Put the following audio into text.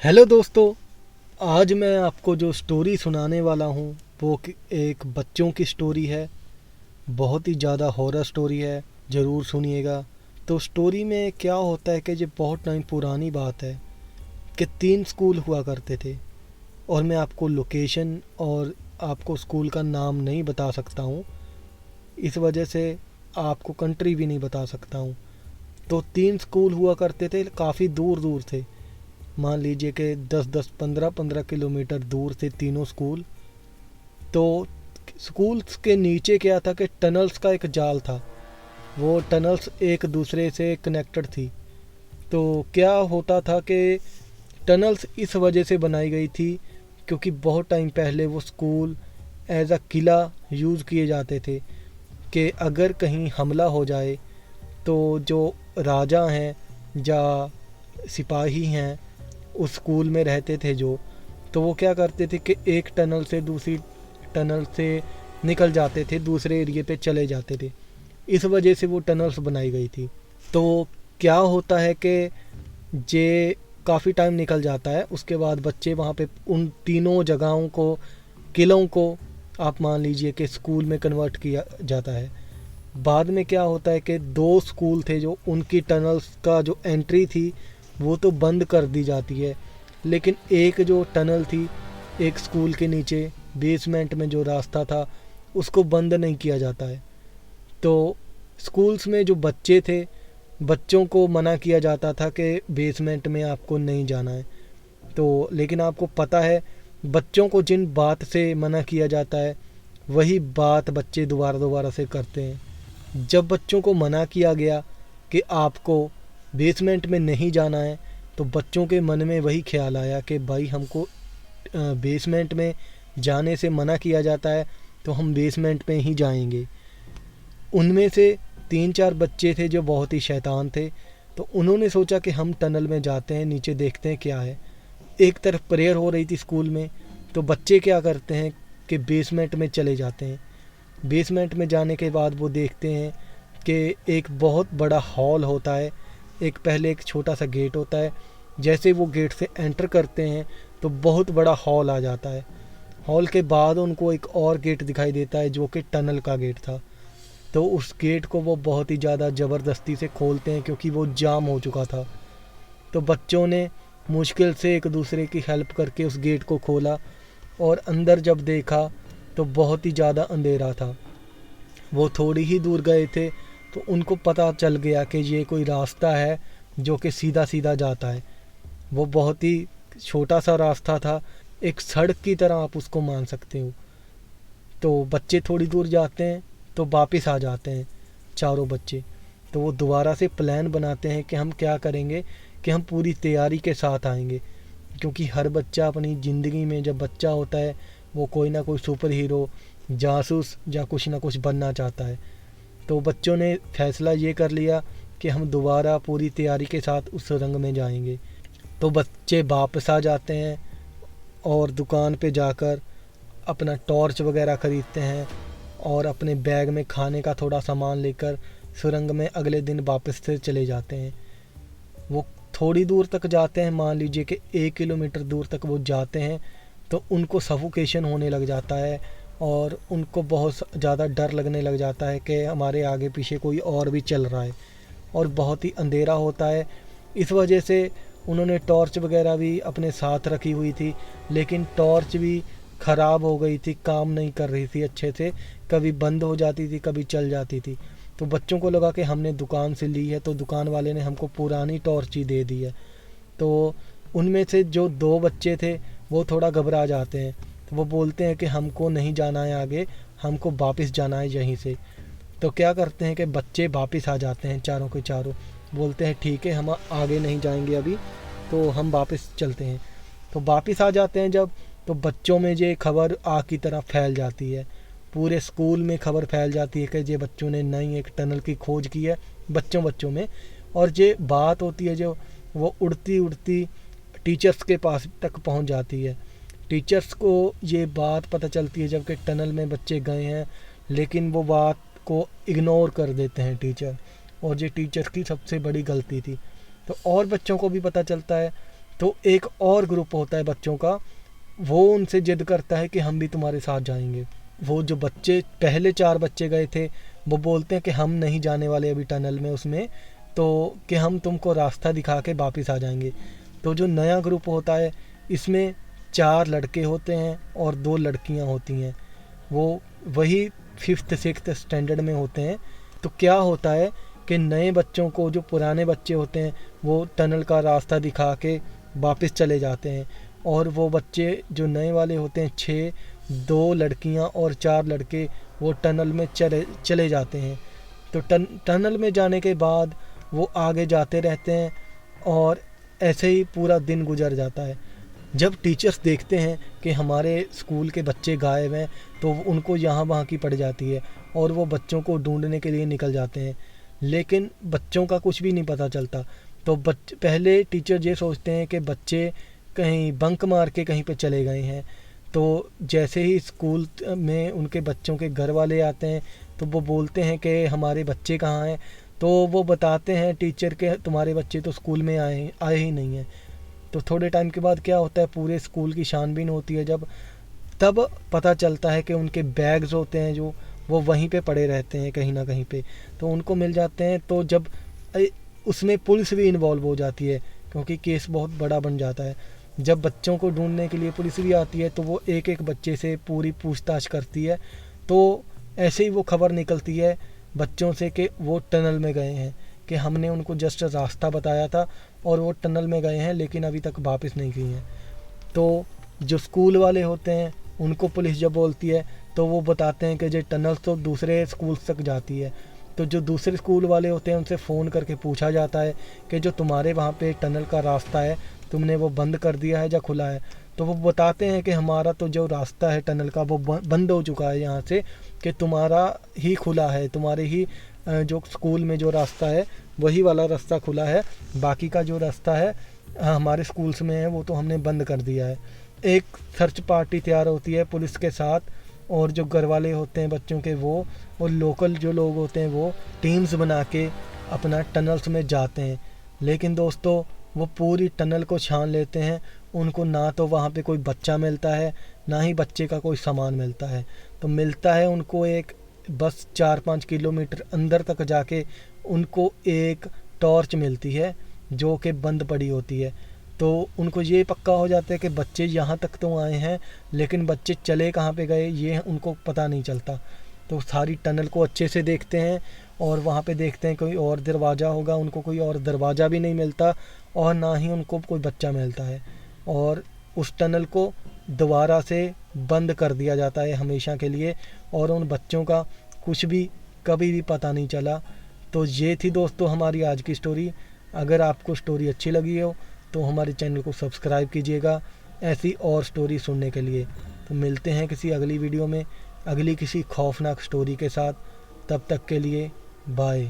Hello दोस्तों। आज मैं आपको जो स्टोरी सुनाने वाला हूँ वो एक बच्चों की स्टोरी है। बहुत ही ज़्यादा हॉरर स्टोरी है, ज़रूर सुनिएगा। तो स्टोरी में क्या होता है कि ये बहुत टाइम पुरानी बात है कि 3 स्कूल हुआ करते थे। और मैं आपको लोकेशन और आपको स्कूल का नाम नहीं बता सकता हूँ, इस वजह से आपको कंट्री भी नहीं बता सकता हूँ। तो 3 स्कूल हुआ करते थे, काफ़ी दूर दूर थे। मान लीजिए कि 10-10 15-15 किलोमीटर दूर थे तीनों स्कूल। तो स्कूल्स के नीचे क्या था कि टनल्स का एक जाल था। वो टनल्स एक दूसरे से कनेक्टेड थी। तो क्या होता था कि टनल्स इस वजह से बनाई गई थी क्योंकि बहुत टाइम पहले वो स्कूल एज अ किला यूज़ किए जाते थे कि अगर कहीं हमला हो जाए तो जो राजा हैं या सिपाही हैं उस स्कूल में रहते थे जो, तो वो क्या करते थे कि एक टनल से दूसरी टनल से निकल जाते थे, दूसरे एरिए पे चले जाते थे। इस वजह से वो टनल्स बनाई गई थी। तो क्या होता है कि जे काफ़ी टाइम निकल जाता है, उसके बाद बच्चे वहाँ पे उन तीनों जगहों को, किलों को आप मान लीजिए कि स्कूल में कन्वर्ट किया जाता है। बाद में क्या होता है कि 2 स्कूल थे जो उनकी टनल्स का जो एंट्री थी वो तो बंद कर दी जाती है, लेकिन एक जो टनल थी एक स्कूल के नीचे बेसमेंट में जो रास्ता था उसको बंद नहीं किया जाता है। तो स्कूल्स में जो बच्चे थे, बच्चों को मना किया जाता था कि बेसमेंट में आपको नहीं जाना है। तो लेकिन आपको पता है, बच्चों को जिन बात से मना किया जाता है वही बात बच्चे दोबारा दोबारा से करते हैं। जब बच्चों को मना किया गया कि आपको बेसमेंट में नहीं जाना है, तो बच्चों के मन में वही ख्याल आया कि भाई हमको बेसमेंट में जाने से मना किया जाता है तो हम बेसमेंट में ही जाएंगे। उनमें से 3-4 बच्चे थे जो बहुत ही शैतान थे। तो उन्होंने सोचा कि हम टनल में जाते हैं, नीचे देखते हैं क्या है। एक तरफ प्रेयर हो रही थी स्कूल में, तो बच्चे क्या करते हैं कि बेसमेंट में चले जाते हैं। बेसमेंट में जाने के बाद वो देखते हैं कि एक बहुत बड़ा हॉल होता है। एक पहले एक छोटा सा गेट होता है, जैसे वो गेट से एंटर करते हैं तो बहुत बड़ा हॉल आ जाता है। हॉल के बाद उनको एक और गेट दिखाई देता है जो कि टनल का गेट था। तो उस गेट को वो बहुत ही ज़्यादा ज़बरदस्ती से खोलते हैं क्योंकि वो जाम हो चुका था। तो बच्चों ने मुश्किल से एक दूसरे की हेल्प करके उस गेट को खोला और अंदर जब देखा तो बहुत ही ज़्यादा अंधेरा था। वो थोड़ी ही दूर गए थे तो उनको पता चल गया कि ये कोई रास्ता है जो कि सीधा सीधा जाता है। वो बहुत ही छोटा सा रास्ता था, एक सड़क की तरह आप उसको मान सकते हो। तो बच्चे थोड़ी दूर जाते हैं तो वापस आ जाते हैं चारों बच्चे। तो वो दोबारा से प्लान बनाते हैं कि हम क्या करेंगे, कि हम पूरी तैयारी के साथ आएंगे। क्योंकि हर बच्चा अपनी ज़िंदगी में जब बच्चा होता है वो कोई ना कोई सुपर हीरो, जासूस या कुछ ना कुछ बनना चाहता है। तो बच्चों ने फैसला ये कर लिया कि हम दोबारा पूरी तैयारी के साथ उस रंग में जाएंगे। तो बच्चे वापस आ जाते हैं और दुकान पे जाकर अपना टॉर्च वगैरह ख़रीदते हैं और अपने बैग में खाने का थोड़ा सामान लेकर सुरंग में अगले दिन वापस से चले जाते हैं। वो थोड़ी दूर तक जाते हैं, मान लीजिए कि 1 किलोमीटर दूर तक वो जाते हैं। तो उनको सफोकेशन होने लग जाता है और उनको बहुत ज़्यादा डर लगने लग जाता है कि हमारे आगे पीछे कोई और भी चल रहा है। और बहुत ही अंधेरा होता है। इस वजह से उन्होंने टॉर्च वगैरह भी अपने साथ रखी हुई थी, लेकिन टॉर्च भी ख़राब हो गई थी, काम नहीं कर रही थी अच्छे से। कभी बंद हो जाती थी, कभी चल जाती थी। तो बच्चों को लगा कि हमने दुकान से ली है तो दुकान वाले ने हमको पुरानी टॉर्च ही दे दी है। तो उनमें से जो 2 बच्चे थे वो थोड़ा घबरा जाते हैं। तो वो बोलते हैं कि हमको नहीं जाना है आगे, हमको वापस जाना है यहीं से। तो क्या करते हैं कि बच्चे वापस आ जाते हैं चारों के चारों, बोलते हैं ठीक है हम आगे नहीं जाएंगे अभी, तो हम वापस चलते हैं। तो वापस आ जाते हैं जब, तो बच्चों में ये खबर आग की तरह फैल जाती है। पूरे स्कूल में खबर फैल जाती है कि ये बच्चों ने नई एक टनल की खोज की है, बच्चों बच्चों में। और ये बात होती है जो वो उड़ती उड़ती टीचर्स के पास तक पहुंच जाती है। टीचर्स को ये बात पता चलती है जबकि टनल में बच्चे गए हैं, लेकिन वो बात को इग्नोर कर देते हैं टीचर। और ये टीचर की सबसे बड़ी गलती थी। तो और बच्चों को भी पता चलता है तो एक और ग्रुप होता है बच्चों का, वो उनसे जिद करता है कि हम भी तुम्हारे साथ जाएंगे। वो जो बच्चे पहले 4 बच्चे गए थे वो बोलते हैं कि हम नहीं जाने वाले अभी टनल में उसमें, तो कि हम तुमको रास्ता दिखा के वापस आ जाएंगे। तो जो नया ग्रुप होता है इसमें 4 लड़के होते हैं और 2 लड़कियां होती हैं। वो वही 5th 6th स्टैंडर्ड में होते हैं। तो क्या होता है कि नए बच्चों को, जो पुराने बच्चे होते हैं, वो टनल का रास्ता दिखा के वापस चले जाते हैं, और वो बच्चे जो नए वाले होते हैं 6, 2 लड़कियां और 4 लड़के, वो टनल में चले जाते हैं। तो टनल में जाने के बाद वो आगे जाते रहते हैं और ऐसे ही पूरा दिन गुजर जाता है। जब टीचर्स देखते हैं कि हमारे स्कूल के बच्चे गायब हैं तो उनको यहाँ वहाँ की पड़ जाती है और वो बच्चों को ढूंढने के लिए निकल जाते हैं, लेकिन बच्चों का कुछ भी नहीं पता चलता। तो पहले टीचर ये सोचते हैं कि बच्चे कहीं बंक मार के कहीं पे चले गए हैं। तो जैसे ही स्कूल में उनके बच्चों के घर वाले आते हैं तो वो बोलते हैं कि हमारे बच्चे कहाँ हैं। तो वो बताते हैं टीचर के तुम्हारे बच्चे तो स्कूल में आए ही नहीं हैं। तो थोड़े टाइम के बाद क्या होता है, पूरे स्कूल की छानबीन होती है, जब तब पता चलता है कि उनके बैग्स होते हैं जो वो वहीं पे पड़े रहते हैं कहीं ना कहीं पे, तो उनको मिल जाते हैं। तो जब उसमें पुलिस भी इन्वॉल्व हो जाती है क्योंकि केस बहुत बड़ा बन जाता है। जब बच्चों को ढूंढने के लिए पुलिस भी आती है तो वो एक एक बच्चे से पूरी पूछताछ करती है। तो ऐसे ही वो खबर निकलती है बच्चों से कि वो टनल में गए हैं, कि हमने उनको जस्ट रास्ता बताया था और वो टनल में गए हैं लेकिन अभी तक वापस नहीं गई हैं। तो जो स्कूल वाले होते हैं उनको पुलिस जब बोलती है तो वो बताते हैं कि ये टनल तो दूसरे स्कूल तक जाती है। तो जो दूसरे स्कूल वाले होते हैं उनसे फ़ोन करके पूछा जाता है कि जो तुम्हारे वहाँ पे टनल का रास्ता है तुमने वो बंद कर दिया है या खुला है। तो वो बताते हैं कि हमारा तो जो रास्ता है टनल का वो बंद हो चुका है यहाँ से, कि तुम्हारा ही खुला है, तुम्हारे ही जो स्कूल में जो रास्ता है वही वाला रास्ता खुला है, बाकी का जो रास्ता है हमारे स्कूल्स में है वो तो हमने बंद कर दिया है। एक सर्च पार्टी तैयार होती है पुलिस के साथ, और जो घर वाले होते हैं बच्चों के वो और लोकल जो लोग होते हैं वो टीम्स बना के अपना टनल्स में जाते हैं। लेकिन दोस्तों वो पूरी टनल को छान लेते हैं, उनको ना तो वहाँ पे कोई बच्चा मिलता है ना ही बच्चे का कोई सामान मिलता है। तो मिलता है उनको एक बस 4-5 किलोमीटर अंदर तक जाके उनको एक टॉर्च मिलती है जो कि बंद पड़ी होती है। तो उनको ये पक्का हो जाता है कि बच्चे यहाँ तक तो आए हैं लेकिन बच्चे चले कहाँ पे गए ये उनको पता नहीं चलता। तो सारी टनल को अच्छे से देखते हैं और वहाँ पे देखते हैं कोई और दरवाज़ा होगा, उनको कोई और दरवाज़ा भी नहीं मिलता और ना ही उनको कोई बच्चा मिलता है, और उस टनल को दोबारा से बंद कर दिया जाता है हमेशा के लिए, और उन बच्चों का कुछ भी कभी भी पता नहीं चला। तो ये थी दोस्तों हमारी आज की स्टोरी। अगर आपको स्टोरी अच्छी लगी हो तो हमारे चैनल को सब्सक्राइब कीजिएगा ऐसी और स्टोरी सुनने के लिए। तो मिलते हैं किसी अगली वीडियो में अगली किसी खौफनाक स्टोरी के साथ। तब तक के लिए बाय।